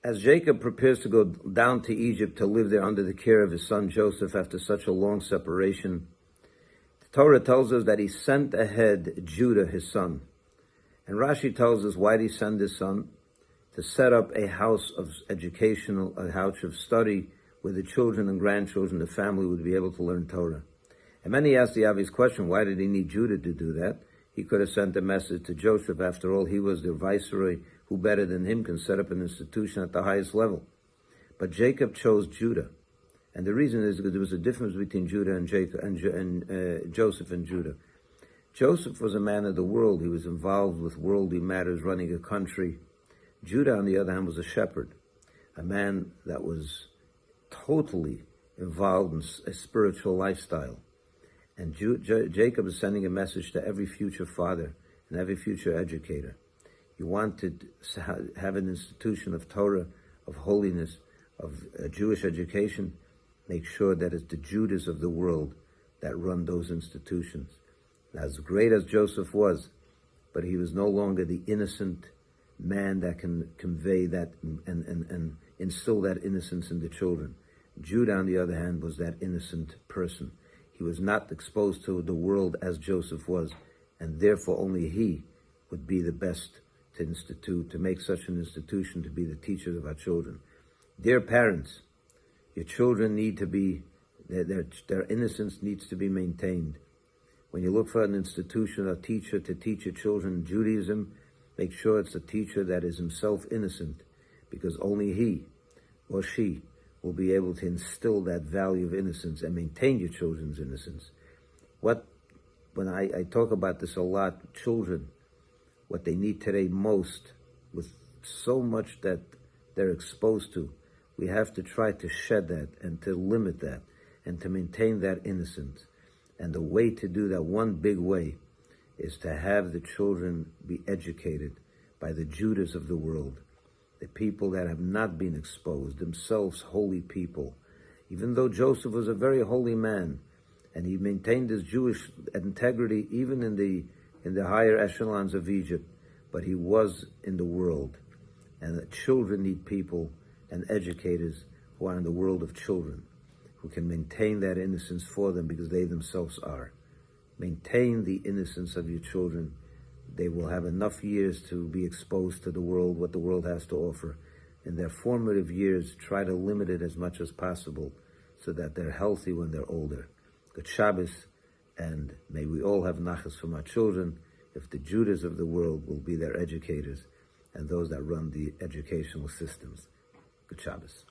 As Jacob prepares to go down to Egypt to live there under the care of his son Joseph after such a long separation, the Torah tells us that he sent ahead Judah, his son. And Rashi tells us why did he send his son? To set up a house of educational, a house of study where the children and grandchildren, the family would be able to learn Torah. And many ask the obvious question, why did he need Judah to do that? He could have sent a message to Joseph. After all, he was the viceroy. Who better than him can set up an institution at the highest level? But Jacob chose Judah. And the reason is because there was a difference between Judah and Jacob and Joseph and Judah. Joseph was a man of the world. He was involved with worldly matters, running a country. Judah, on the other hand, was a shepherd, a man that was totally involved in a spiritual lifestyle. And Jacob is sending a message to every future father and every future educator. You want to have an institution of Torah, of holiness, of Jewish education, make sure that it's the Judahs of the world that run those institutions. As great as Joseph was, but he was no longer the innocent man that can convey that and instill that innocence in the children. Judah, on the other hand, was that innocent person. He was not exposed to the world as Joseph was, and therefore only he would be the best to make such an institution, to be the teachers of our children. Dear parents, your children need to be, their innocence needs to be maintained. When you look for an institution, a teacher to teach your children Judaism, make sure it's a teacher that is himself innocent, because only he or she will be able to instill that value of innocence and maintain your children's innocence. When I talk about this a lot, children, what they need today most, with so much that they're exposed to, we have to try to shed that and to limit that and to maintain that innocence. And the way to do that, one big way, is to have the children be educated by the Judahs of the world, the people that have not been exposed, themselves holy people. Even though Joseph was a very holy man, and he maintained his Jewish integrity even in the higher echelons of Egypt, but he was in the world. And the children need people and educators who are in the world of children, who can maintain that innocence for them because they themselves are. Maintain the innocence of your children. They will have enough years to be exposed to the world, what the world has to offer. In their formative years, try to limit it as much as possible so that they're healthy when they're older. Good Shabbos, and may we all have nachas from our children, if the Judahs of the world will be their educators and those that run the educational systems. Good Shabbos.